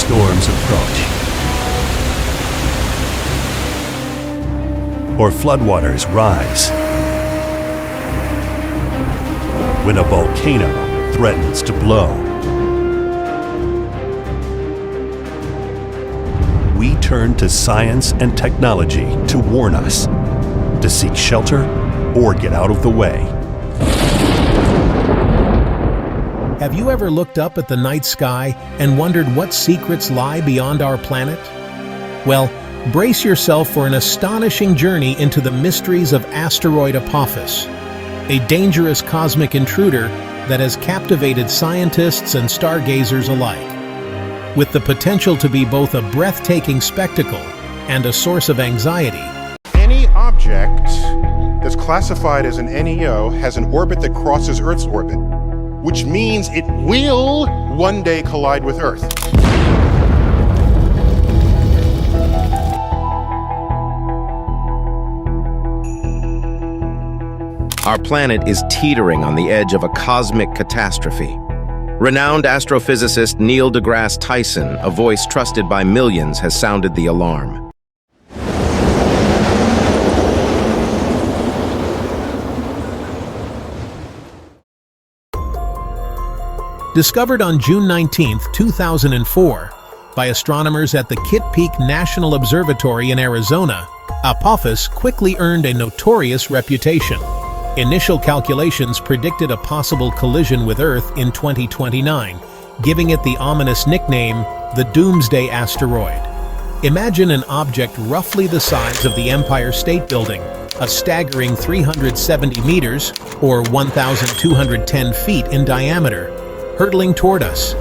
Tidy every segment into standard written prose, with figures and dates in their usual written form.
storms approach, or floodwaters rise, when a volcano threatens to blow, we turn to science and technology to warn us, to seek shelter or get out of the way. Have you ever looked up at the night sky and wondered what secrets lie beyond our planet? Well, brace yourself for an astonishing journey into the mysteries of Asteroid Apophis, a dangerous cosmic intruder that has captivated scientists and stargazers alike. With the potential to be both a breathtaking spectacle and a source of anxiety, any object that's classified as an NEO has an orbit that crosses Earth's orbit, which means it will one day collide with Earth. Our planet is teetering on the edge of a cosmic catastrophe. Renowned astrophysicist Neil deGrasse Tyson, a voice trusted by millions, has sounded the alarm. Discovered on June 19, 2004, by astronomers at the Kitt Peak National Observatory in Arizona, Apophis quickly earned a notorious reputation. Initial calculations predicted a possible collision with Earth in 2029, giving it the ominous nickname, the Doomsday Asteroid. Imagine an object roughly the size of the Empire State Building, a staggering 370 meters, or 1,210 feet in diameter, hurtling toward us.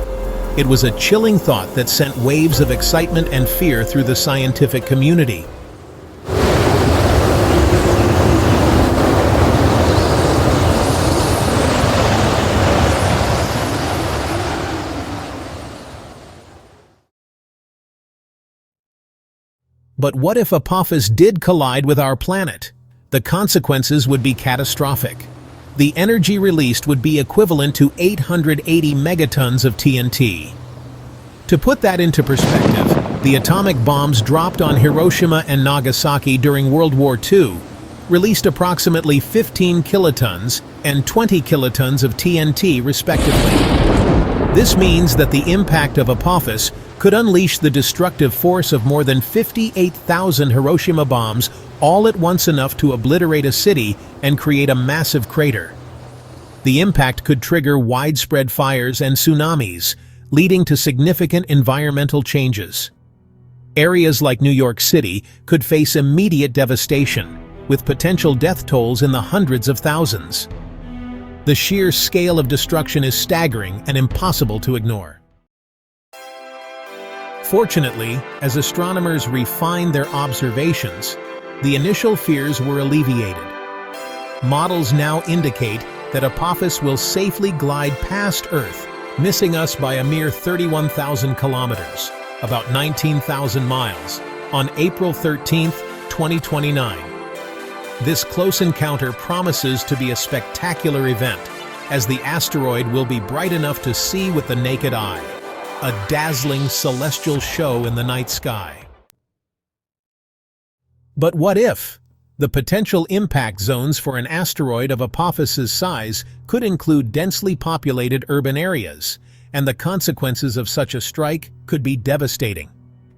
It was a chilling thought that sent waves of excitement and fear through the scientific community. But what if Apophis did collide with our planet? The consequences would be catastrophic. The energy released would be equivalent to 880 megatons of TNT. To put that into perspective, the atomic bombs dropped on Hiroshima and Nagasaki during World War II released approximately 15 kilotons and 20 kilotons of TNT, respectively. This means that the impact of Apophis could unleash the destructive force of more than 58,000 Hiroshima bombs all at once, enough to obliterate a city and create a massive crater. The impact could trigger widespread fires and tsunamis, leading to significant environmental changes. Areas like New York City could face immediate devastation, with potential death tolls in the hundreds of thousands. The sheer scale of destruction is staggering and impossible to ignore. Fortunately, as astronomers refined their observations, the initial fears were alleviated. Models now indicate that Apophis will safely glide past Earth, missing us by a mere 31,000 kilometers, about 19,000 miles, on April 13, 2029. This close encounter promises to be a spectacular event, as the asteroid will be bright enough to see with the naked eye, a dazzling celestial show in the night sky. But what if? The potential impact zones for an asteroid of Apophis's size could include densely populated urban areas, and the consequences of such a strike could be devastating.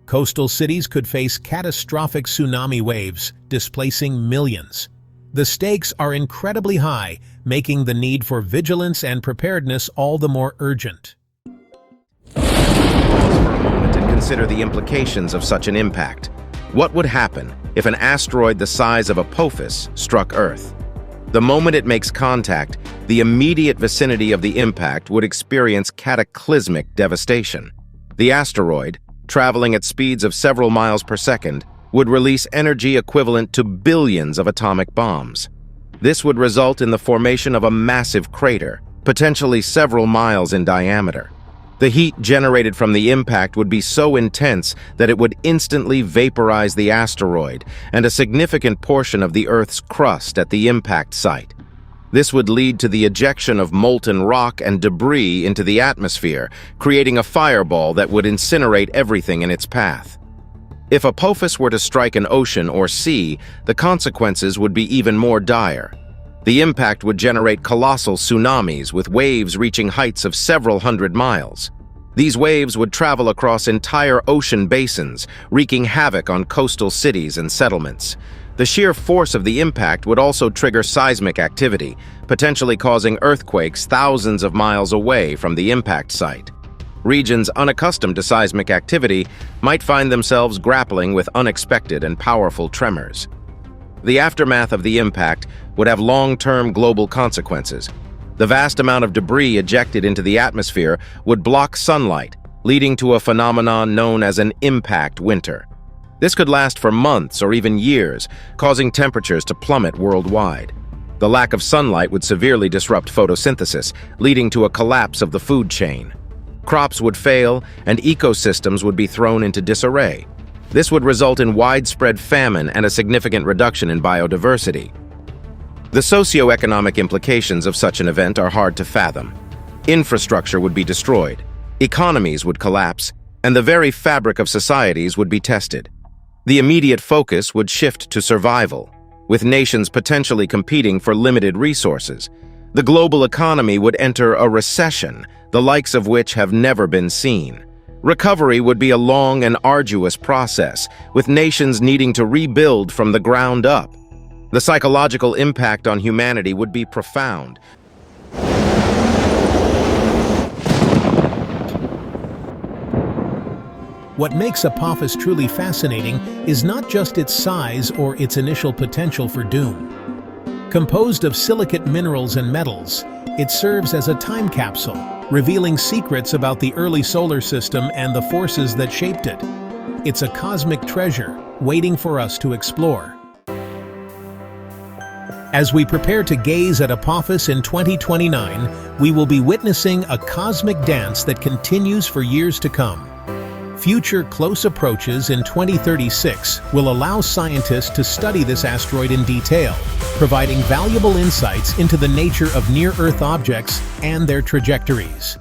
Coastal cities could face catastrophic tsunami waves, displacing millions. The stakes are incredibly high, making the need for vigilance and preparedness all the more urgent. Pause for a moment and consider the implications of such an impact. What would happen if an asteroid the size of Apophis struck Earth? The moment it makes contact, the immediate vicinity of the impact would experience cataclysmic devastation. The asteroid, traveling at speeds of several miles per second, would release energy equivalent to billions of atomic bombs. This would result in the formation of a massive crater, potentially several miles in diameter. The heat generated from the impact would be so intense that it would instantly vaporize the asteroid and a significant portion of the Earth's crust at the impact site. This would lead to the ejection of molten rock and debris into the atmosphere, creating a fireball that would incinerate everything in its path. If Apophis were to strike an ocean or sea, the consequences would be even more dire. The impact would generate colossal tsunamis with waves reaching heights of several hundred miles. These waves would travel across entire ocean basins, wreaking havoc on coastal cities and settlements. The sheer force of the impact would also trigger seismic activity, potentially causing earthquakes thousands of miles away from the impact site. Regions unaccustomed to seismic activity might find themselves grappling with unexpected and powerful tremors. The aftermath of the impact would have long-term global consequences. The vast amount of debris ejected into the atmosphere would block sunlight, leading to a phenomenon known as an impact winter. This could last for months or even years, causing temperatures to plummet worldwide. The lack of sunlight would severely disrupt photosynthesis, leading to a collapse of the food chain. Crops would fail, and ecosystems would be thrown into disarray. This would result in widespread famine and a significant reduction in biodiversity. The socio-economic implications of such an event are hard to fathom. Infrastructure would be destroyed, economies would collapse, and the very fabric of societies would be tested. The immediate focus would shift to survival, with nations potentially competing for limited resources. The global economy would enter a recession, the likes of which have never been seen. Recovery would be a long and arduous process, with nations needing to rebuild from the ground up. The psychological impact on humanity would be profound. What makes Apophis truly fascinating is not just its size or its initial potential for doom. Composed of silicate minerals and metals, it serves as a time capsule, revealing secrets about the early solar system and the forces that shaped it. It's a cosmic treasure waiting for us to explore. As we prepare to gaze at Apophis in 2029, we will be witnessing a cosmic dance that continues for years to come. Future close approaches in 2036 will allow scientists to study this asteroid in detail, providing valuable insights into the nature of near-Earth objects and their trajectories.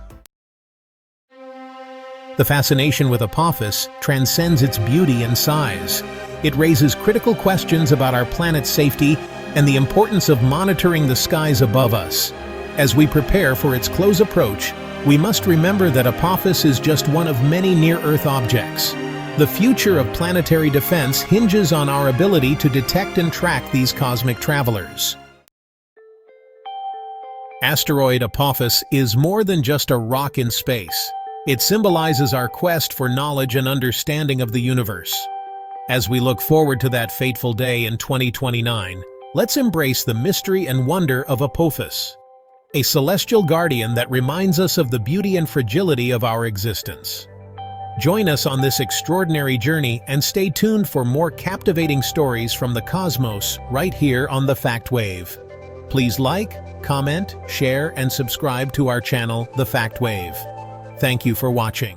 The fascination with Apophis transcends its beauty and size. It raises critical questions about our planet's safety and the importance of monitoring the skies above us. As we prepare for its close approach, we must remember that Apophis is just one of many near-Earth objects. The future of planetary defense hinges on our ability to detect and track these cosmic travelers. Asteroid Apophis is more than just a rock in space. It symbolizes our quest for knowledge and understanding of the universe. As we look forward to that fateful day in 2029, let's embrace the mystery and wonder of Apophis, a celestial guardian that reminds us of the beauty and fragility of our existence. Join us on this extraordinary journey and stay tuned for more captivating stories from the cosmos right here on The Fact Wave. Please like, comment, share, and subscribe to our channel, The Fact Wave. Thank you for watching.